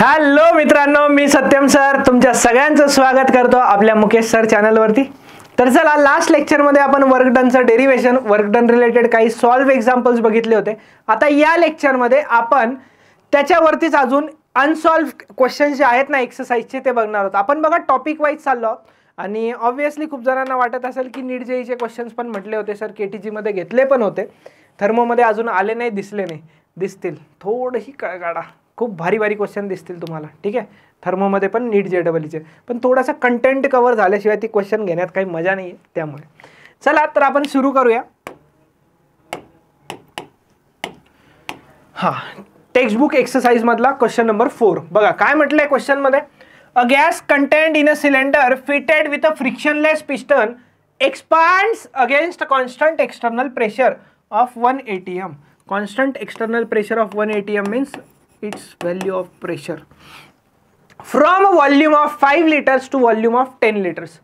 Hello मित्रांनो, मी Satyam sir तुमच्या सगळ्यांचं स्वागत करतो आपल्या मुकेश सर चॅनलवरती। तर चला, लास्ट लेक्चरमध्ये आपण वर्क डनचं डेरिवेशन, वर्क डन रिलेटेड काही सॉल्व्ह एक्झाम्पल्स बघितले होते। आता या लेक्चरमध्ये आपण त्याच्यावरतीच अजून अनसॉल्व्ह क्वेश्चन्स जे आहेत ना एक्सरसाइजचे ते बघणार आहोत। आपण बघा टॉपिक वाईज चाललो आहोत आणि ऑब्विसली खूप जणांना वाटत असेल की नीट जेईचे क्वेश्चन्स पण म्हटले होते सर, केटीजी मध्ये घेतले पण होते, थर्मोमध्ये अजून आले नाही, दिसले नाही, दिसतील, थोडीही काळ काढा, खूप भारी भारी क्वेश्चन दिसतील तुम्हाला। ठीक आहे, थर्मोमध्ये पण नीट जेडबलईचे पण थोडासा कंटेंट कव्हर झाल्याशिवाय ती क्वेश्चन घेण्यात काही मजा नाही आहे, त्यामुळे चला तर आपण सुरू करूया। हा, टेक्स्ट बुक एक्सरसाइज मधला क्वेश्चन नंबर 4 बघा काय म्हटलंय क्वेश्चन मध्ये। A gas content in a cylinder fitted with a frictionless piston expands against a constant external pressure of 1 atm. Constant external pressure of 1 atm means its value of pressure from a volume of 5 liters to volume of 10 liters.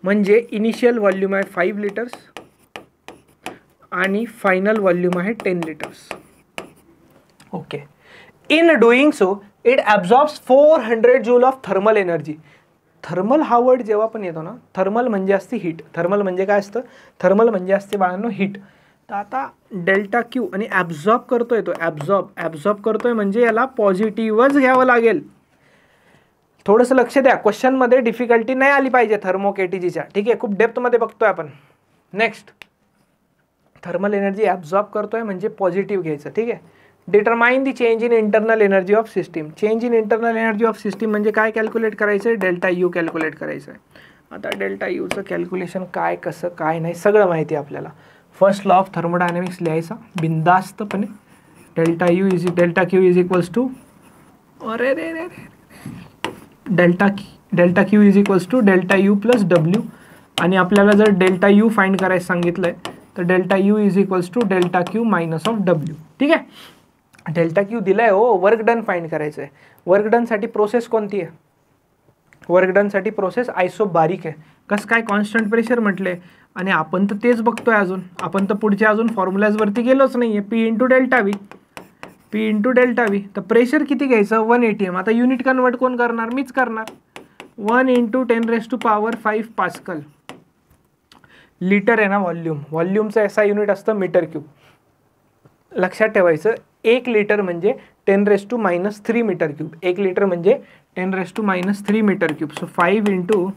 म्हणजे initial volume आहे 5 litres आणि final volume आहे 10 litres. Okay, in doing so it absorbs 400 joule of thermal energy. Thermal हा word जेव्हा पण येतो ना, thermal म्हणजे असते हीट, थर्मल म्हणजे काय असतं, थर्मल म्हणजे असते बाळांनो हीट। तर आता डेल्टा क्यू आणि ॲब्झॉर्ब करतोय, तो ॲब्झॉर्ब करतोय म्हणजे याला पॉझिटिव्हच घ्यावं लागेल। थोडंसं लक्ष द्या, क्वेश्चनमध्ये डिफिकल्टी नाही आली पाहिजे थर्मो केटीजीच्या। ठीक आहे, खूप डेप्थमध्ये बघतोय आपण। नेक्स्ट, थर्मल एनर्जी ॲब्झॉर्ब करतोय म्हणजे पॉझिटिव्ह घ्यायचं। ठीक आहे, determine the change in internal energy of system. Change in internal energy of system म्हणजे काय कॅल्क्युलेट करायचं आहे, डेल्टा यू कॅल्क्युलेट करायचं आहे। आता डेल्टा यूचं कॅल्क्युलेशन काय, कसं काय नाही सगळं माहिती आहे आपल्याला। फर्स्ट लॉ ऑफ थर्मोडायनॅमिक्स लिहायचा बिंदास्तपणे। Delta Q is equals to delta Q is equals to delta U plus W. आणि आपल्याला जर डेल्टा यू फाइंड करायचं सांगितलंय तर delta U is equals to delta Q minus of W. ठीक आहे, डेल्टा क्यू दिलाय हो, वर्क डन फाइंड करायचं आहे। वर्क डन साठी प्रोसेस कोणती आहे, वर्क डन साठी प्रोसेस आयसोबारिक आहे। कसं काय, कॉन्स्टंट प्रेशर म्हटले आणि आपण तर तेच बघतोय अजून, आपण तर पुढच्या अजून फॉर्म्युलाज वरती गेलोच नाहीये। पी इंटू डेल्टा व्ही, तर प्रेशर किती घ्यायचं 1 atm। आता युनिट कन्वर्ट कोण करणार, मीच करणार। 1 इंटू 10⁵ पास्कल। लिटर आहे ना व्हॉल्यूम, व्हॉल्यूमचं ऐसा युनिट असतं मीटर क्यूब। लक्षात ठेवायचं, 1 लिटर म्हणजे 10⁻³ मीटर क्यूब, 1 लिटर म्हणजे 10⁻³ metre cube. So 5 into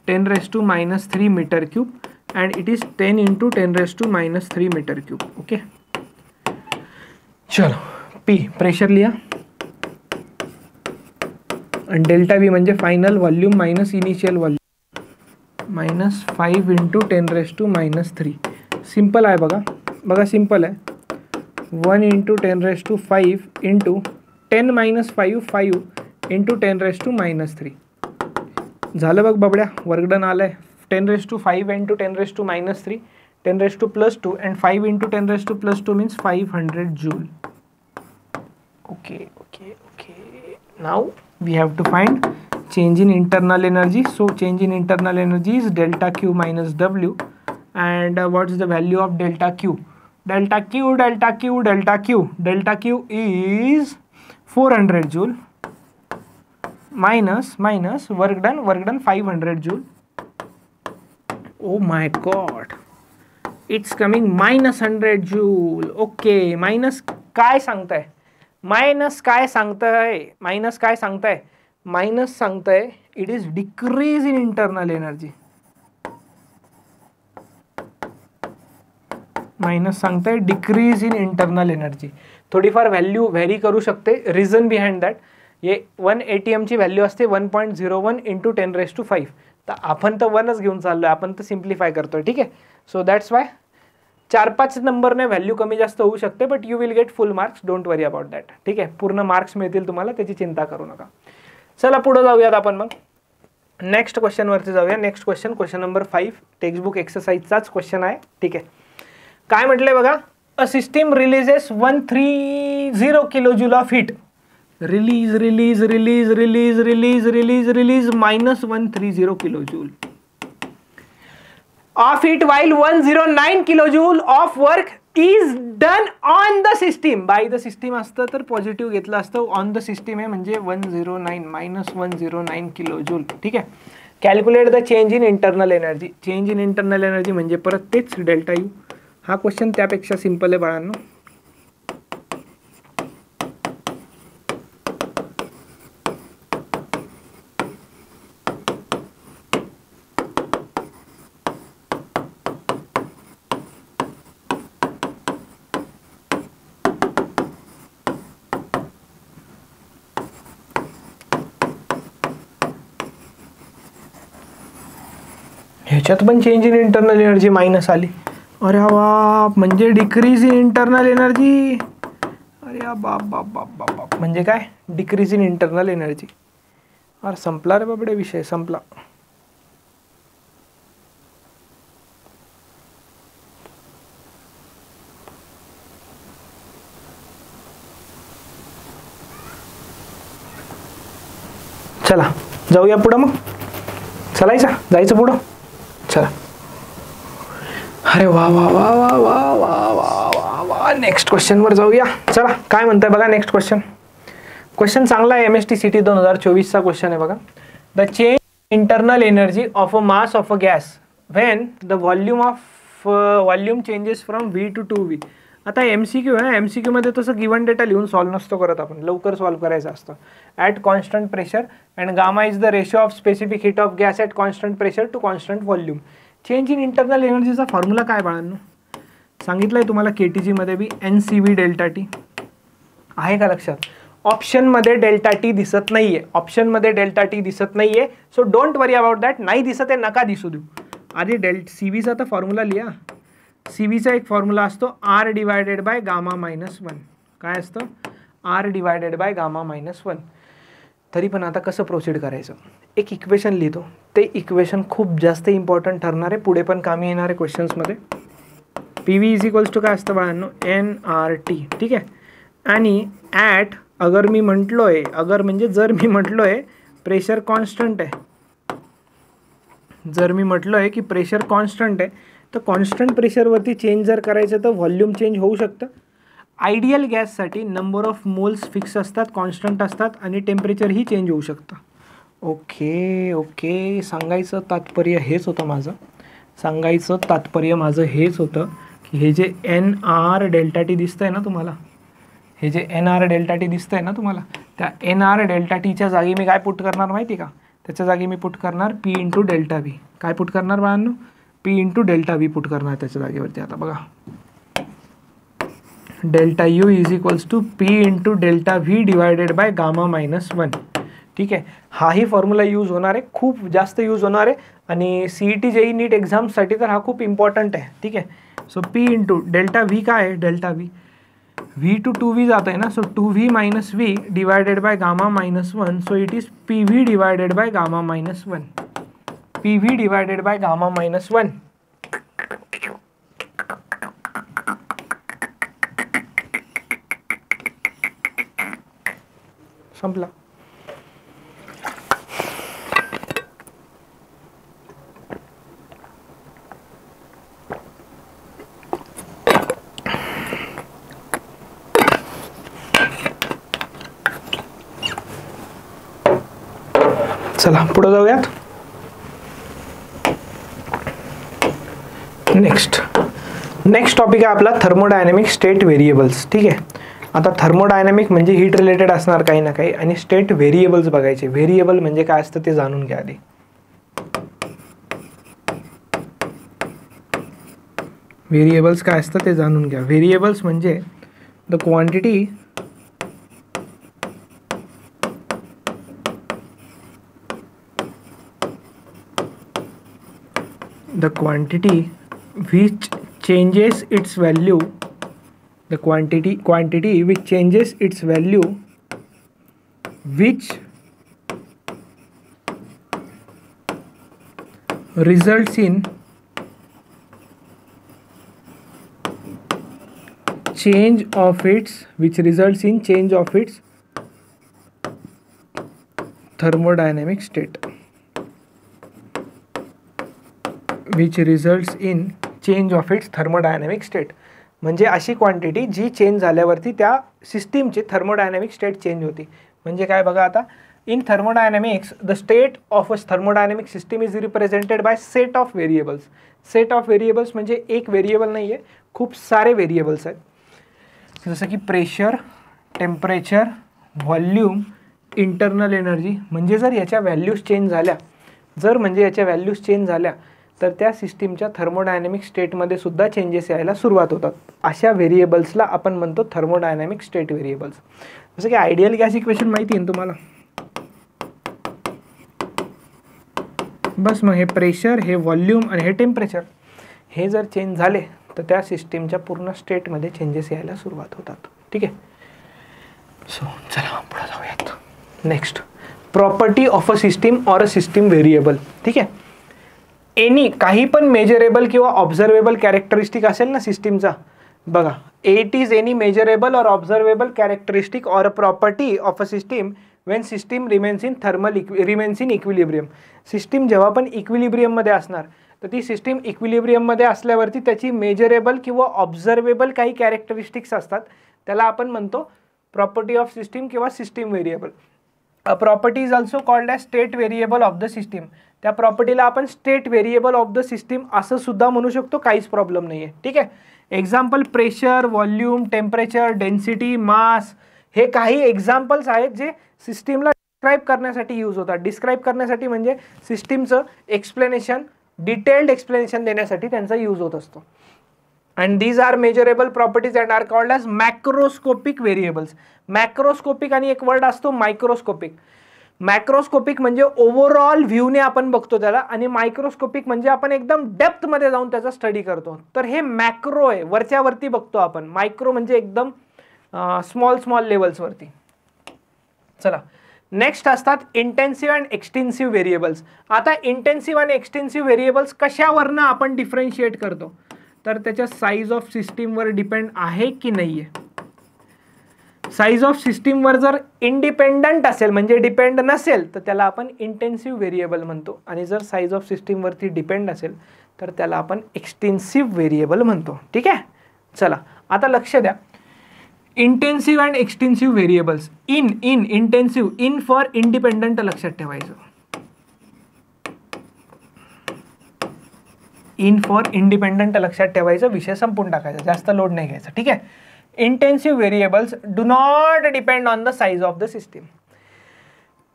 10⁻³ metre cube and it is 10 into 10⁻³ metre cube. Okay, चलो P प्रेशर लिया आणि डेल्टा V म्हणजे final volume minus initial volume minus 5 into 10⁻³ simple आहे बघा सिंपल आहे। 1 इंटू 10⁻⁵ इंटू 10 - 5 इंटू 10⁻³ झालं बघ बबड्या, वर्क डन आलंय। 10⁵ into 10⁻³ 10⁻+2 and 5 into 10⁻+2 means 500 joule. Okay. Now we have to find change in internal energy. So change in internal energy is delta Q minus W. And what is the value of delta Q? Delta Q is 400 joule minus work done 500 joule. Oh my god, it's coming minus 100 joule. Okay, minus काय सांगताय, minus सांगताय it is decrease in internal energy. Minus सांगताय decrease in internal energy. थोडीफार value very करू शकते, reason behind that ये 1 atm ची value असते 1.01 इंटू 10⁵ तर आपण तर 1च घेऊन चाललोय, आपण तर सिम्प्लिफाय करतोय। ठीक आहे, सो दॅट्स वाय 4-5 नंबरने व्हॅल्यू कमी जास्त होऊ शकते, but you will get full marks, don't worry about that. ठीक आहे, पूर्ण मार्क्स मिळतील तुम्हाला, त्याची चिंता करू नका। चला पुढे जाऊयात आपण मग नेक्स्ट क्वेश्चन वरती जाऊया। Next question number 5 text book एक्सरसाइजचाच क्वेश्चन आहे। ठीक आहे, काय म्हटलंय बघा, a system releases 130 kilojoule of heat, release minus 130 kilojoule of heat while 109 kilojoule of work is done on the system. By the system असतं तर पॉझिटिव्ह घेतलं असतं. ऑन द सिस्टीम आहे म्हणजे 109 मायनस 109 किलो जूल. ठीक आहे. Calculate the change in internal energy. Change in internal energy म्हणजे परत तेच डेल्टा यू. हा क्वेश्चन त्यापेक्षा सिंपल आहे बाळांनो. ह्याच्यात पण change in internal energy minus आली. अरे बाप, म्हणजे डिक्रीज इन इंटरनल एनर्जी. अरे बाप बाप बाप बाप बाप, म्हणजे काय डिक्रीज इन इंटरनल एनर्जी. अरे संपला रे बाबडे, विषय संपला. चला जाऊया पुढं. मग जायचं पुढं. चला. अरे वा वा वा वा वा वा वा वा वा, नेक्स्ट क्वेश्चनवर जाऊया. चला काय म्हणताय बघा नेक्स्ट क्वेश्चन. क्वेश्चन चांगला आहे. MST-CT 2024चा क्वेश्चन आहे बघा. The change internal energy of a mass of a gas when the volume changes from V to 2V. आता MCQ आहे. MCQ मध्ये तसं गिवन डेटा लिहून सॉल्व्ह नसतो करत आपण, लवकर सॉल्व्ह करायचं असतं. At constant pressure and gamma is the ratio of specific heat of gas at constant pressure to constant volume. Change in internal एनर्जीचा फॉर्म्युला काय बाळांनो सांगितलं आहे तुम्हाला KTG मध्ये बी. NCV डेल्टा टी आहे का लक्षात. ऑप्शनमध्ये डेल्टा टी दिसत नाहीये. ऑप्शनमध्ये डेल्टा टी दिसत नाहीये. So don't worry about that. नाही दिसत आहे नका दिसू देऊ. आधी CVचा तर फॉर्म्युला लिहा. CVचा एक फॉर्म्युला असतो R divided by gamma minus 1. काय असतं R divided by gamma minus 1. तरी पण आता कसं प्रोसीड करायचं. एक इक्वेशन लिहितो. ते इक्वेशन खूप जास्त इम्पॉर्टंट ठरणार आहे, पुढे पण कामी येणार आहे क्वेश्चन्समध्ये. PV इज इक्वल्स टू काय असतं बाळांनो nRT. ठीक आहे. आणि ॲट अगर मी म्हटलोय, अगर म्हणजे जर मी म्हटलोय प्रेशर कॉन्स्टंट आहे, जर मी म्हटलोय की प्रेशर कॉन्स्टंट आहे, तर कॉन्स्टंट प्रेशरवरती चेंज जर करायचं तर व्हॉल्यूम चेंज होऊ शकतं. आयडियल गॅससाठी नंबर ऑफ मोल्स फिक्स असतात, कॉन्स्टंट असतात आणि टेम्परेचरही चेंज होऊ शकतं. ओके. सांगायचं तात्पर्य हेच होतं की हे जे NR डेल्टा टी दिसतंय ना तुम्हाला, त्या NR डेल्टा टीच्या जागी मी काय पुट करणार माहिती का. त्याच्या जागी मी पुट करणार P इंटू डेल्टा व्ही. काय पुट करणार बाळांनो P into delta V put करणार त्याच्या जागेवरती. आता बघा delta U is equals to P into delta V divided by gamma minus 1. ठीक आहे. हाही फॉर्म्युला यूज होणार आहे, खूप जास्त यूज होणार आहे. आणि CET JEE नीट एक्झामसाठी तर हा खूप इम्पॉर्टंट आहे. ठीक आहे. So P into delta V काय आहे, delta V V to 2V जात आहे ना. So 2V minus V divided by gamma minus 1. So it is PV divided by gamma minus 1. PV divided by gamma minus 1. संपला. चला पुढे जाऊयात. Next topic आहे आपला थर्मोडायनॅमिक स्टेट व्हेरिएबल्स. ठीक आहे. आता थर्मोडायनॅमिक म्हणजे हीट रिलेटेड असणार काही ना काही, आणि स्टेट व्हेरिएबल्स बघायचे. व्हेरिएबल म्हणजे काय असतं ते जाणून घ्या आधी. व्हेरिएबल्स काय असतं ते जाणून घ्या. व्हेरिएबल्स म्हणजे the quantity which changes its value, the quantity which changes its value, which results in change of its thermodynamic state. Which results in change of its thermodynamic state. म्हणजे अशी क्वांटिटी जी change झाल्यावरती त्या सिस्टीमची thermodynamic state change होती. म्हणजे काय बघा आता, in thermodynamics the state of a thermodynamic system is represented by set of variables. Set of variables म्हणजे एक व्हेरिएबल नाही आहे, खूप सारे व्हेरिएबल्स आहेत. जसं की pressure, temperature, volume, internal energy. म्हणजे जर याच्या व्हॅल्यूज चेंज झाल्या, तर त्या सिस्टीमच्या थर्मोडायनॅमिक स्टेटमध्ये सुद्धा चेंजेस यायला सुरुवात होतात. अशा व्हेरिएबल्सला आपण म्हणतो थर्मोडायनॅमिक स्टेट व्हेरिएबल्स. जसं की आयडियल गॅस इक्वेशन माहिती आहे ना तुम्हाला. बस मग हे प्रेशर, हे व्हॉल्यूम आणि हे टेम्परेचर हे जर चेंज झाले तर त्या सिस्टीमच्या पूर्ण स्टेटमध्ये चेंजेस यायला सुरुवात होतात. ठीक आहे. सो चला पुढे जाऊयात. Next, property of a system or a system variable. ठीक आहे. एनी काही पण मेजरेबल किंवा ऑब्झर्वेबल कॅरेक्टरिस्टिक असेल ना सिस्टीमचा, बघा, it is any measurable or observable characteristic or a property of a system when system remains in equilibrium. System जेव्हा पण इक्विलिब्रियममध्ये असणार तर ती सिस्टीम इक्विलिब्रियममध्ये असल्यावरती त्याची मेजरेबल किंवा ऑब्झर्वेबल काही कॅरेक्टरिस्टिक्स असतात, त्याला आपण म्हणतो प्रॉपर्टी ऑफ सिस्टीम किंवा system variable. A property is also called as state variable of the system. त्या प्रॉपर्टीला आपण state variable of the system असं सुद्धा म्हणू शकतो, काहीच प्रॉब्लेम नाही आहे. ठीक आहे. Example pressure, volume, temperature, density, mass हे काही एक्झाम्पल्स आहेत जे सिस्टीमला डिस्क्राईब करण्यासाठी यूज होतात. डिस्क्राईब करण्यासाठी म्हणजे सिस्टीमचं एक्सप्लेनेशन, डिटेल्ड एक्सप्लेनेशन देण्यासाठी त्यांचा यूज होत असतो. And these are measurable properties and are called as macroscopic variables. Macroscopic आणि एक वर्ड असतो मायक्रोस्कोपिक. मॅक्रोस्कोपिक म्हणजे ओव्हरऑल व्ह्यूने आपण बघतो त्याला, आणि मायक्रोस्कोपिक म्हणजे आपण एकदम डेप्थमध्ये जाऊन त्याचा स्टडी करतो. तर हे मॅक्रो आहे, वरच्यावरती बघतो आपण. मायक्रो म्हणजे एकदम स्मॉल लेवल्सवरती. चला, नेक्स्ट असतात इंटेन्सिव्ह अँड एक्सटेन्सिव्ह व्हेरिएबल्स. आता इंटेन्सिव्ह आणि एक्सटेन्सिव्ह व्हेरिएबल्स कशावरनं आपण डिफरन्शिएट करतो, तर त्याच्या साईज ऑफ सिस्टीमवर डिपेंड आहे की नाही आहे. साईज ऑफ सिस्टीमवर जर इंडिपेंडंट असेल म्हणजे डिपेंड नसेल तर त्याला आपण इंटेन्सिव्ह व्हेरिएबल म्हणतो, आणि जर साईज ऑफ सिस्टीमवरती डिपेंड असेल तर त्याला आपण एक्सटेन्सिव्ह व्हेरिएबल म्हणतो. ठीक आहे. चला आता लक्ष द्या. Intensive and extensive variables. Intensive, in for independent लक्षात ठेवायचं. इन फॉर इंडिपेंडंट लक्षात ठेवायचं, विषय संपून टाकायचा, जास्त लोड नाही घ्यायचा. ठीक आहे. Intensive variables do not depend on the size of the system.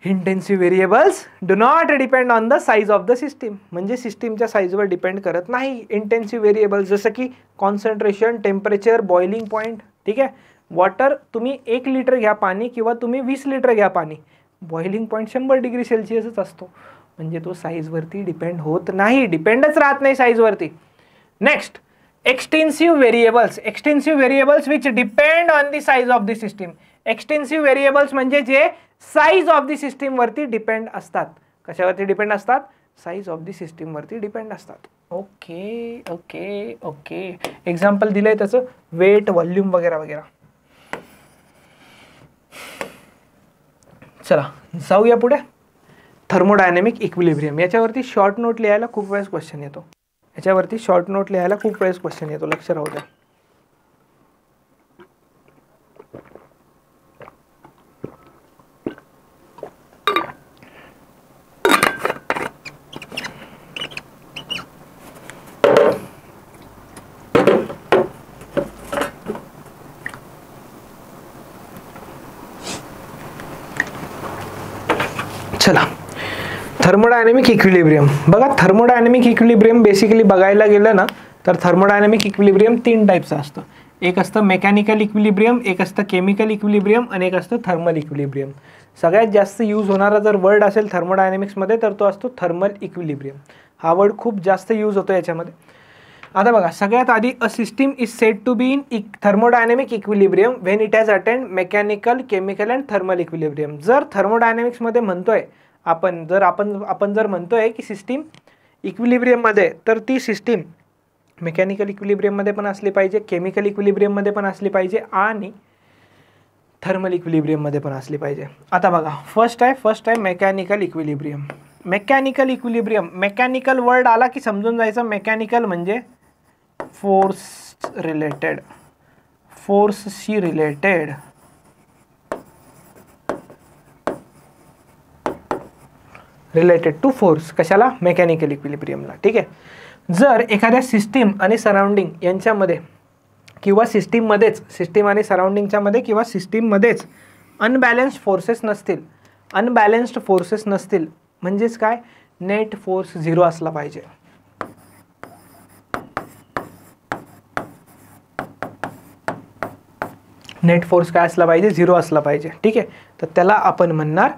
Intensive variables do not depend on the size of the system, म्हणजे सिस्टीमच्या साईजवर डिपेंड करत नाही इंटेन्सिव्ह व्हेरिएबल्स. जसं की कॉन्सन्ट्रेशन, टेम्परेचर, बॉइलिंग पॉईंट. ठीक आहे. वॉटर तुम्ही 1 लिटर घ्या पाणी किंवा तुम्ही 20 लिटर घ्या पाणी, बॉइलिंग पॉईंट 100 डिग्री सेल्सिअसच असतो, म्हणजे तो साईजवरती डिपेंड होत नाही, डिपेंडच राहत नाही साईजवरती. Next, extensive variables. Extensive variables which depend on the size of the system. Extensive variables म्हणजे जे साईज ऑफ द सिस्टीमवरती डिपेंड असतात. कशावरती डिपेंड असतात? साईज ऑफ द सिस्टीमवरती डिपेंड असतात. Okay okay okay. एक्झाम्पल दिलंय त्याचं, वेट, व्हॉल्यूम वगैरे वगैरे. चला जाऊया पुढे. Thermodynamic equilibrium. याच्यावरती शॉर्ट नोट लिहायला खूप वेळेस क्वेश्चन येतो. लक्ष राहू द्या. चला, थर्मोडायनॅमिक इक्विलिब्रियम बघा. थर्मोडायनॅमिक इक्विलिब्रियम बेसिकली बघायला गेलं ना तर थर्मोडायनॅमिक इक्विलिब्रियम 3 टाईपचं असतं. एक असतं मेकॅनिकल इक्विलिब्रियम, एक असतं केमिकल इक्विलिब्रियम आणि एक असतं थर्मल इक्विलिब्रियम. सगळ्यात जास्त यूज होणारा जर वर्ड असेल थर्मोडायनॅमिक्समध्ये तर तो असतो थर्मल इक्विलिब्रियम. हा वर्ड खूप जास्त यूज होतो याच्यामध्ये. आता बघा, सगळ्यात आधी a system is said to be in thermodynamic equilibrium when it has attained mechanical, chemical and thermal equilibrium. जर थर्मोडायनॅमिक्समध्ये म्हणतोय आपण जर म्हणतोय की सिस्टीम इक्विलिब्रियममध्ये, तर ती सिस्टीम मेकॅनिकल इक्विलिब्रियममध्ये पण असली पाहिजे, केमिकल इक्विलिब्रियममध्ये पण असली पाहिजे आणि थर्मल इक्विलिब्रियममध्ये पण असली पाहिजे. आता बघा, फर्स्ट आहे mechanical equilibrium. Mechanical equilibrium, mechanical word आला की समजून जायचं मेकॅनिकल म्हणजे फोर्स रिलेटेड. फोर्सशी रिलेटेड, रिलेटेड टू फोर्स, कशाला? मेकॅनिकल इक्विलिब्रियमला. ठीक आहे. जर एखाद्या सिस्टीम आणि सराउंडिंग यांच्यामध्ये किंवा सिस्टीममध्येच, सिस्टीम आणि सराउंडिंगच्या मध्ये किंवा सिस्टीममध्येच अनबॅलन्स्ड फोर्सेस नसतील, अनबॅलन्स्ड फोर्सेस नसतील म्हणजेच काय? नेट फोर्स 0 असला पाहिजे. नेट फोर्स काय असला पाहिजे? 0 असला पाहिजे. ठीक आहे. तर त्याला आपण म्हणणार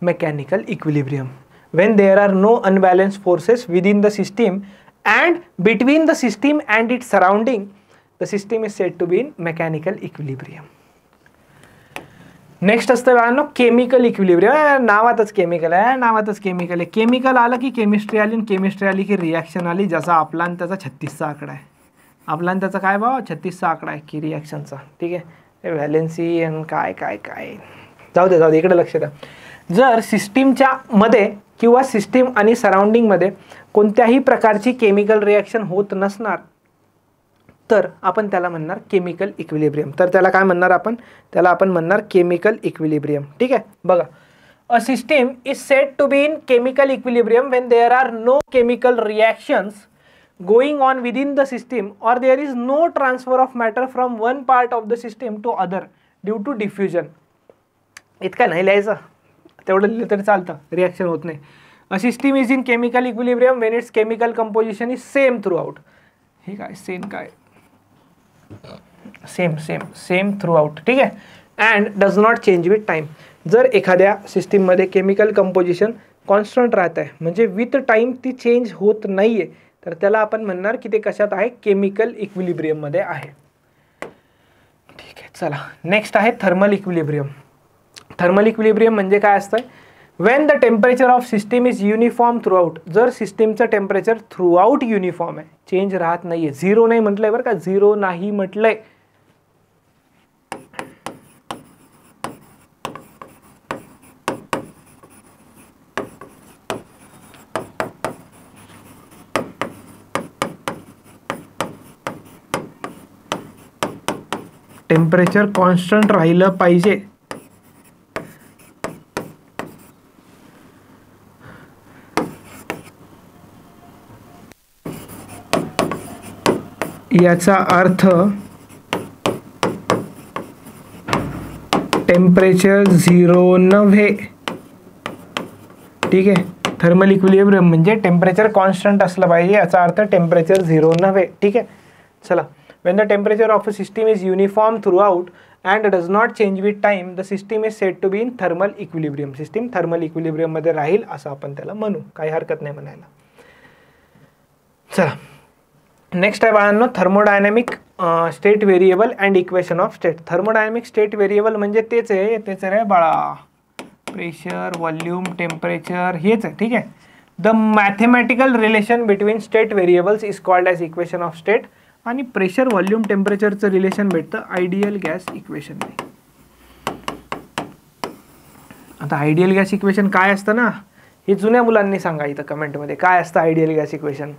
mechanical equilibrium. when there are no unbalanced forces within the system and between the system and its surrounding, the system is said to be in mechanical equilibrium. Next असतं बाळांनो केमिकल इक्विलिब्रियम. नावातच केमिकल आहे, नावातच chemical आहे. Chemical आलं की chemistry आली, आणि केमिस्ट्री आली की रिॲक्शन आली, ज्याचा आपला आणि त्याचा 36चा आकडा आहे. आपला आणि त्याचा काय भाव? 36चा आकडा आहे की रिॲक्शनचा. ठीक आहे. व्हॅलेन्सी आणि काय काय काय जाऊ दे, इकडे लक्ष द्या. जर सिस्टीमच्या मध्ये किंवा सिस्टीम आणि सराउंडिंगमध्ये कोणत्याही प्रकारची केमिकल रिॲक्शन होत नसणार तर आपण त्याला म्हणणार केमिकल इक्विलिब्रियम. तर त्याला काय म्हणणार आपण? त्याला आपण म्हणणार केमिकल इक्विलिब्रियम. ठीक आहे. बघा, a system is said to be in chemical equilibrium when there are no chemical reactions going on within the system or there is no transfer of matter from one part of the system to other due to diffusion. इतकं नाही लिहायचं, तेवढं लिहिलं तरी चालतं, reaction होत नाही. A system is in chemical equilibrium when its chemical composition is same through out. हे काय सेम काय? सेम थ्रू आउट. ठीक आहे. And does not change with time. जर एखाद्या सिस्टीममध्ये केमिकल कंपोजिशन कॉन्स्टंट राहत आहे म्हणजे विथ टाईम ती चेंज होत नाही आहे, तर त्याला आपण म्हणणार की ते कशात आहे? केमिकल इक्विलिब्रियममध्ये आहे. ठीक आहे. चला, नेक्स्ट आहे थर्मल इक्विलिब्रियम. थर्मल इक्विलिब्रियम म्हणजे काय असतं? Wien the temperature of system is uniform through out. जर सिस्टीमचं टेम्परेचर थ्रू आउट युनिफॉर्म आहे, चेंज राहत नाही आहे, 0 नाही म्हटलंय बरं का, 0 नाही म्हटलंय. टेम्परेचर कॉन्स्टंट राहिलं पाहिजे. याचा अर्थ टेम्परेचर 0 नव्हे. ठीक आहे. थर्मल इक्विलिब्रियम म्हणजे टेम्परेचर कॉन्स्टंट असलं पाहिजे, याचा अर्थ टेम्परेचर 0 नव्हे. ठीक आहे. चला, when the temperature of a system is uniform throughout and does not change with time, the system is said to be in thermal equilibrium. System thermal equilibrium मध्ये राहील असं आपण त्याला म्हणू, काही हरकत नाही म्हणायला. चला, नेक्स्ट आहे बाळांनो thermodynamic state variable and equation of state. Thermodynamic state variable म्हणजे तेच आहे बाळा, प्रेशर, व्हॉल्यूम, टेम्परेचर हेच आहे. ठीक आहे. The mathematical relation between state variables is called as equation of state. आणि प्रेशर, व्हॉल्यूम, टेम्परेचरचं रिलेशन भेटतं आयडियल गॅस इक्वेशनने. आता आयडियल गॅस इक्वेशन काय असतं ना, हे जुन्या मुलांनी सांगा इथं कमेंटमध्ये काय असतं आयडियल गॅस इक्वेशन.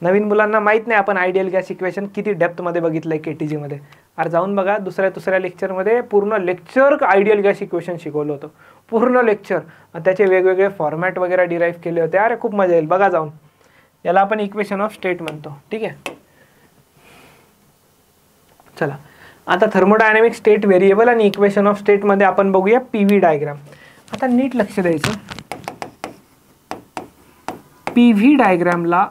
नवीन मुलांना माहीत नाही आपण आयडियल गॅस इक्वेशन किती डेप्थमध्ये बघितलं आहे KTGमध्ये. अरे जाऊन बघा, दुसऱ्या लेक्चरमध्ये पूर्ण लेक्चर आयडियल गॅस इक्वेशन शिकवलं होतं, पूर्ण लेक्चर. त्याचे वेगवेगळे फॉर्मॅट वगैरे डिराईव्ह केले होते. अरे खूप मजा येईल, बघा जाऊन. याला आपण इक्वेशन ऑफ स्टेट म्हणतो. ठीक आहे. चला, आता थर्मोडायनॅमिक स्टेट व्हेरिएबल आणि इक्वेशन ऑफ स्टेटमध्ये आपण बघूया PV डायग्राम. आता नीट लक्ष द्यायचं, PV डायग्रामला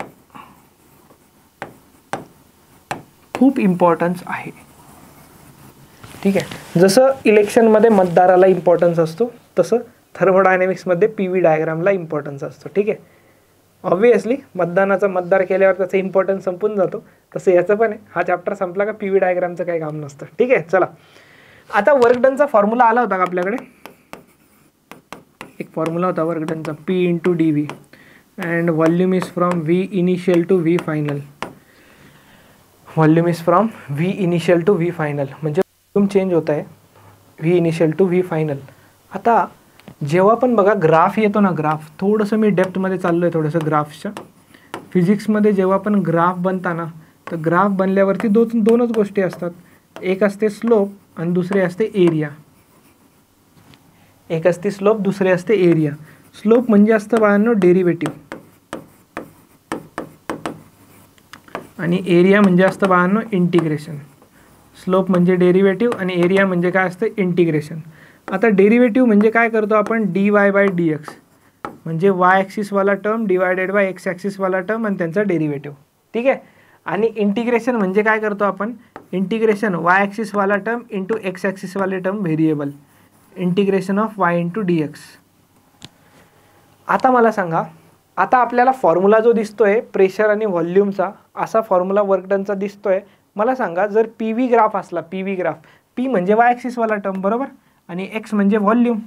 खूप इम्पॉर्टन्स आहे. ठीक आहे. जसं इलेक्शनमध्ये मतदाराला इम्पॉर्टन्स असतो तसं थर्मोडायनॅमिक्समध्ये PV डायग्रामला इम्पॉर्टन्स असतो. ठीक आहे. ऑब्वियसली मतदार केल्यावर त्याचा इम्पॉर्टन्स संपून जातो, तसं याचं पण आहे. हा चॅप्टर संपला का PV डायग्रामचं काही काम नसतं. ठीक आहे. चला, आता वर्कडनचा फॉर्म्युला आला होता का आपल्याकडे? एक फॉर्म्युला होता वर्कडनचा, P × dV and volume is from V initial to V final. Volume is from V initial to V final म्हणजे व्हॉल्यूम चेंज होत आहे V initial to V final. आता जेव्हा पण बघा ग्राफ येतो ना, ग्राफ थोडंसं मी डेप्थमध्ये चाललो आहे थोडंसं ग्राफच्या. फिजिक्समध्ये जेव्हा पण ग्राफ बनताना तर ग्राफ बनल्यावरती दोनच गोष्टी असतात. एक असते स्लोप आणि दुसरे असते एरिया. एक असते स्लोप, दुसरे असते एरिया. स्लोप म्हणजे असतं बाळांनो डेरिव्हेटिव्ह आणि एरिया म्हणजे असतं बाळांनो इंटिग्रेशन. स्लोप म्हणजे डेरिव्हेटिव्ह आणि एरिया म्हणजे काय असतं इंटिग्रेशन. आता डेरिव्हेटिव्ह म्हणजे काय करतो आपण, dy बाय dx म्हणजे वाय ॲक्सिसवाला टर्म डिवायडेड बाय एक्स ॲक्सिसवाला टर्म आणि त्यांचा डेरिव्हेटिव्ह. ठीक आहे. आणि इंटिग्रेशन म्हणजे काय करतो आपण, इंटिग्रेशन वाय ॲक्सिसवाला टर्म इंटू एक्स ॲक्सिसवाले term variable, integration of y into dx. आता मला सांगा, आता आपल्याला फॉर्म्युला जो दिसतोय प्रेशर आणि व्हॉल्यूमचा, असा फॉर्म्युला वर्क डनचा दिसतोय. मला सांगा, जर पी व्ही ग्राफ असला, पी व्ही ग्राफ, पी म्हणजे वाय ॲक्सिसवाला टर्म बरोबर आणि एक्स म्हणजे व्हॉल्यूम.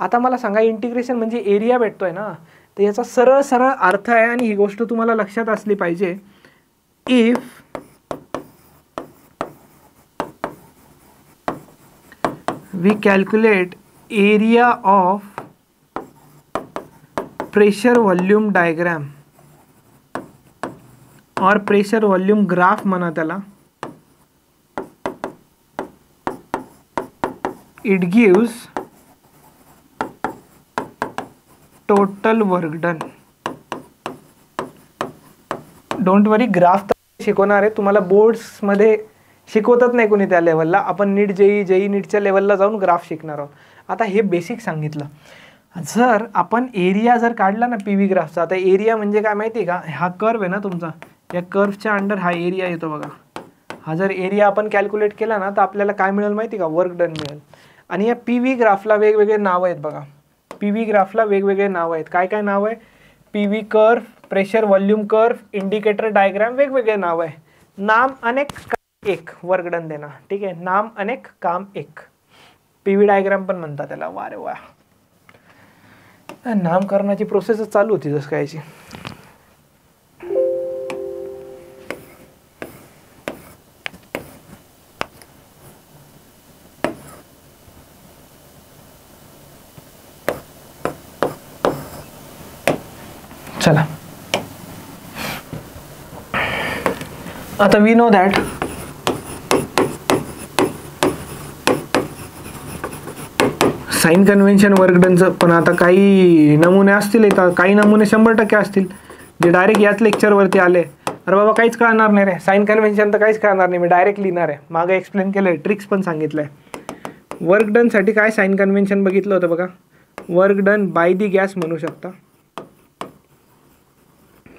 आता मला सांगा इंटिग्रेशन म्हणजे एरिया भेटतोय ना, तर याचा सरळ सरळ अर्थ आहे आणि ही गोष्ट तुम्हाला लक्षात असली पाहिजे. If we calculate area of pressure volume diagram और प्रेशर व्हॉल्यूम ग्राफ म्हणा त्याला, it gives total work done. Don't worry, graph तर शिकवणार आहे तुम्हाला, बोर्ड्समध्ये शिकवतच नाही कोणी त्या लेवलला. आपण नीट जेई नीटच्या लेवलला जाऊन ग्राफ शिकणार आहोत. आता हे बेसिक सांगितलं. जर आपण एरिया जर काढला ना पी व्ही ग्राफचा, आता एरिया म्हणजे काय माहिती आहे का, हा कर्व आहे ना तुमचा, या कर्वच्या अंडर हा एरिया येतो बघा. हा जर एरिया आपण कॅल्क्युलेट केला ना तर आपल्याला काय मिळेल माहिती आहे का, वर्क डन मिळेल. आणि या पी व्ही ग्राफला वेगवेगळे नाव आहेत बघा. पी व्ही ग्राफला वेगवेगळे नाव आहेत. काय काय नाव आहे, P V curve, pressure volume curve, indicator diagram, वेगवेगळे नाव आहे. नाम अनेक काम एक, वर्क डन देना. ठीक आहे, नाम अनेक काम एक, पी व्ही डायग्राम पण म्हणतात त्याला. वा रे वा, नामकरणाची प्रोसेसच चालू होती जसं कायची. चला, आता we know that sign convention work डनचं, पण आता काही नमुने असतील, काही नमुने 100% असतील जे डायरेक्ट याच लेक्चरवरती आले. अरे बाबा काहीच कळणार नाही रे, साइन कन्व्हेन्शन तर काहीच कळणार नाही, मी डायरेक्ट लिहिणार आहे. मागे एक्सप्लेन केलं आहे, ट्रिक्स पण सांगितलं आहे. वर्क डनसाठी काय साइन कन्व्हेन्शन बघितलं होतं बघा, work done by the gas म्हणू शकता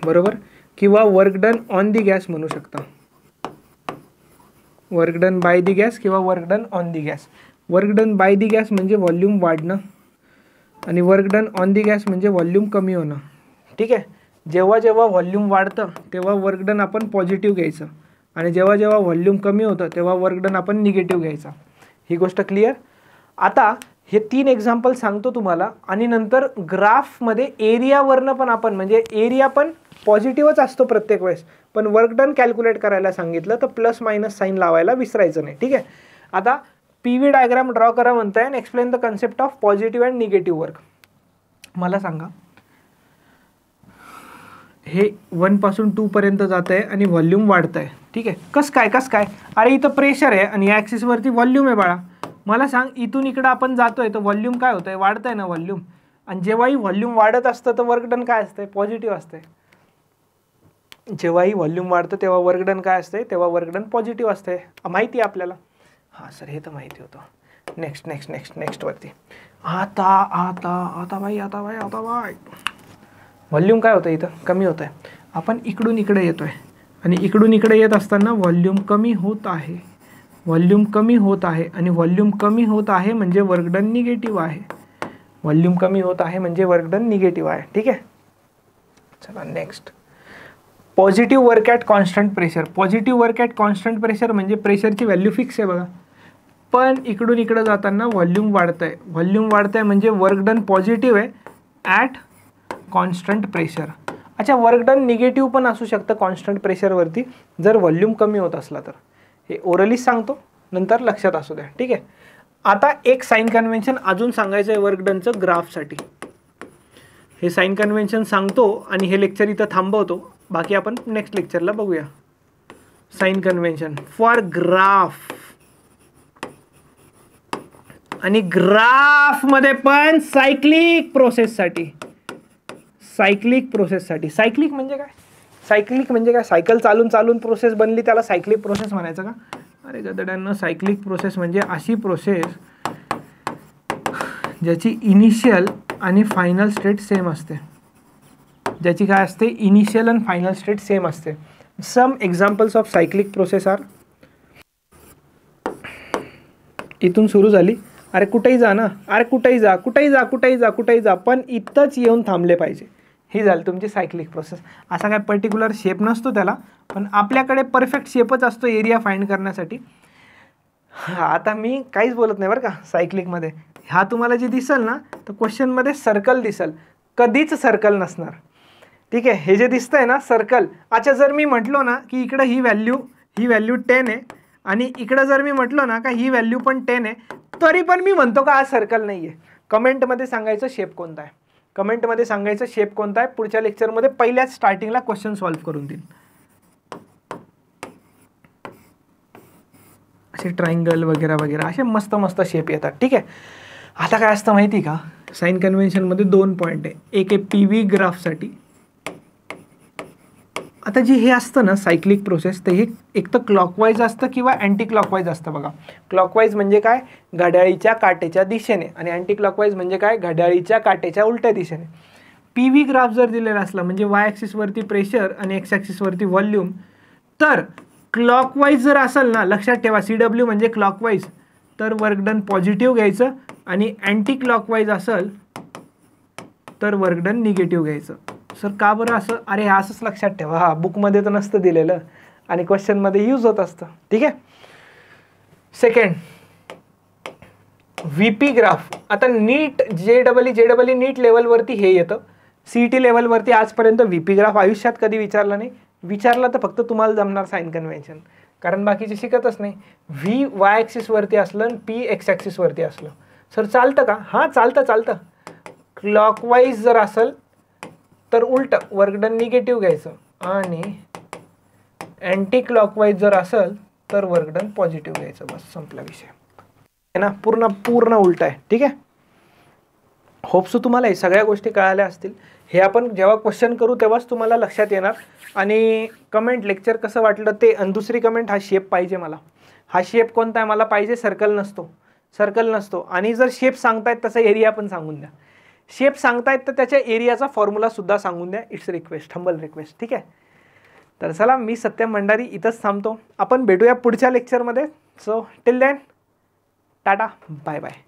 बरोबर, किंवा work done on the gas म्हणू शकता. Work done by the gas किंवा work done on the gas. Work done by the gas म्हणजे व्हॉल्यूम वाढणं आणि work done on the gas म्हणजे व्हॉल्यूम कमी होणं. ठीक आहे, जेव्हा जेव्हा व्हॉल्यूम वाढतं तेव्हा वर्क डन आपण पॉझिटिव्ह घ्यायचं आणि जेव्हा जेव्हा व्हॉल्यूम कमी होतं तेव्हा वर्क डन आपण निगेटिव्ह घ्यायचा. ही गोष्ट क्लिअर. आता हे 3 एक्झाम्पल सांगतो तुम्हाला आणि नंतर ग्राफमध्ये एरियावरनं पण आपण, म्हणजे एरिया पण पॉझिटिव्हच असतो प्रत्येक वेळेस, पण वर्क डन कॅल्क्युलेट करायला सांगितलं तर प्लस मायनस साईन लावायला विसरायचं नाही. ठीक आहे, आता पी व्ही डायग्राम ड्रॉ करा म्हणताय आणि explain the concept of positive and negative work. मला सांगा, हे 1 पासून 2 पर्यंत जात आहे आणि व्हॉल्यूम वाढत आहे. ठीक आहे, कसं काय, अरे इथं प्रेशर आहे आणि या ॲक्सिसवरती व्हॉल्यूम आहे बाळा. मला सांग, इथून इकडं आपण जातोय तर व्हॉल्यूम काय होतंय, वाढतंय ना व्हॉल्यूम. आणि जेव्हाही व्हॉल्यूम वाढत असतं तर वर्क डन काय असतंय, पॉझिटिव्ह असतंय. जेव्हाही व्हॉल्यूम वाढतं तेव्हा वर्क डन काय असतंय, तेव्हा वर्क डन पॉझिटिव्ह असतंय. माहिती आहे आपल्याला. हां सर, हे तर माहिती होतं. नेक्स्ट वरती. आता बाई व्हॉल्यूम काय होतं, इथं कमी होतं आहे. आपण इकडून इकडे येतोय आणि इकडून इकडे येत असताना व्हॉल्यूम कमी होत आहे, व्हॉल्यूम कमी होत आहे आणि व्हॉल्यूम कमी होत आहे म्हणजे वर्क डन निगेटिव्ह आहे. व्हॉल्यूम कमी होत आहे म्हणजे वर्क डन निगेटिव्ह आहे. ठीक आहे, चला next. Positive work at constant pressure. Positive work at constant pressure म्हणजे प्रेशरची व्हॅल्यू फिक्स आहे बघा, पण इकडून इकडं जाताना व्हॉल्यूम वाढतं आहे. व्हॉल्यूम वाढतं आहे म्हणजे वर्क डन पॉझिटिव्ह आहे ॲट कॉन्स्टंट प्रेशर. अच्छा, वर्क डन निगेटिव्ह पण असू शकतं कॉन्स्टंट प्रेशरवरती जर व्हॉल्यूम कमी होत असला तर. हे ओरलीच सांगतो, नंतर लक्षात असू द्या. ठीक आहे, आता एक साइन कन्व्हेन्शन अजून सांगायचं आहे वर्क डनचं ग्राफसाठी. हे साइन कन्व्हेन्शन सांगतो आणि हे लेक्चर इथं थांबवतो, बाकी आपण नेक्स्ट लेक्चरला बघूया. साइन कन्व्हेन्शन फॉर ग्राफ आणि ग्राफमध्ये पण सायक्लिक प्रोसेससाठी. सायक्लिक म्हणजे काय? सायकल चालून चालून प्रोसेस बनली त्याला सायक्लिक प्रोसेस म्हणायचं का? अरे गदड्यांना, सायक्लिक प्रोसेस म्हणजे अशी प्रोसेस ज्याची इनिशियल आणि फायनल स्टेट सेम असते. ज्याची काय असते? इनिशियल आणि फायनल स्टेट सेम असते. Some examples of cyclic process are. इथून सुरू झाली, अरे कुठेही जा ना, अरे कुठेही जा, पण इथंच येऊन थांबले पाहिजे. ही झाली तुमची सायक्लिक प्रोसेस. असा काय पर्टिक्युलर शेप नसतो त्याला, पण आपल्याकडे परफेक्ट शेपच असतो एरिया फाइंड करण्यासाठी. आता मी काहीच बोलत नाही बरं का सायक्लिकमध्ये. हा तुम्हाला जे दिसेल ना, तर क्वेश्चनमध्ये सर्कल दिसेल, कधीच सर्कल नसणार. ठीक आहे, हे जे दिसतंय ना सर्कल. अच्छा, जर मी म्हटलो ना की इकडं ही व्हॅल्यू 10 आहे आणि इकडं जर मी म्हटलो ना का ही व्हॅल्यू पण 10 आहे, तरी पण मी म्हणतो का हा सर्कल नाही आहे. कमेंटमध्ये सांगायचं शेप कोणता आहे, पुढच्या लेक्चरमध्ये पहिल्याच स्टार्टिंगला क्वेश्चन सॉल्व्ह करून देईल. असे ट्रायंगल वगैरे असे मस्त मस्त शेप येतात. ठीक आहे, आता काय असतं माहिती का, साइन कन्व्हेन्शनमध्ये 2 पॉईंट आहे. एक आहे PV ग्राफसाठी. आता जे हे असतं ना सायक्लिक प्रोसेस, तर हे एक तर क्लॉकवाईज असतं किंवा अँटी क्लॉकवाईज असतं. बघा, क्लॉकवाईज म्हणजे काय? घड्याळीच्या काटेच्या दिशेने. आणि अँटी क्लॉकवाईज म्हणजे काय? घड्याळीच्या काटेच्या उलट्या दिशेने. PV ग्राफ जर दिलेला असला म्हणजे वाय ॲक्सिसवरती प्रेशर आणि एक्स ॲक्सिसवरती व्हॉल्यूम, तर क्लॉकवाईज जर असेल ना, लक्षात ठेवा CW म्हणजे क्लॉकवाईज, तर वर्क डन पॉझिटिव्ह घ्यायचं. आणि अँटी क्लॉकवाईज असेल तर वर्क डन निगेटिव्ह घ्यायचं. सर का बरं असं? अरे असंच लक्षात ठेवा, हा बुकमध्ये तर नसतं दिलेलं आणि क्वेश्चनमध्ये यूज होत असतं. ठीक आहे. Second, VP graph. आता नीट JEE नीट लेवलवरती हे येतं, CET लेवलवरती आजपर्यंत VP ग्राफ आयुष्यात कधी विचारला नाही. विचारला तर फक्त तुम्हाला जमणार साइन कन्व्हेन्शन, कारण बाकीचे शिकतच नाही. V वाय ॲक्सिसवरती असलं आणि P एक्स ॲक्सिसवरती असलं. सर चालतं का? हां चालतं. क्लॉकवाईज जर असेल तर उलट वर्क डन निगेटिव्ह घ्यायचं आणि अँटी क्लॉकवाईज जर असेल तर वर्क डन पॉझिटिव्ह घ्यायचं. बस संपला विषय आहे ना. पूर्ण उलट आहे. ठीक आहे. होप्सो तुम्हाला हे सगळ्या गोष्टी कळाल्या असतील. हे आपण जेव्हा क्वेश्चन करू तेव्हाच तुम्हाला लक्षात येणार. आणि कमेंट लेक्चर कसं वाटलं ते. आणि दुसरी कमेंट, हा शेप पाहिजे मला. हा शेप कोणता आहे मला पाहिजे? सर्कल नसतो. आणि जर शेप सांगतायत तसा एरिया पण सांगून द्या. शेप सांगतायत तर त्याच्या एरियाचा फॉर्म्युला सुद्धा सांगून द्या. It's request, humble request. ठीक आहे. तर चला, मी सत्यम भंडारी इथंच थांबतो. आपण भेटूया पुढच्या लेक्चरमध्ये. So till then, tata, bye bye.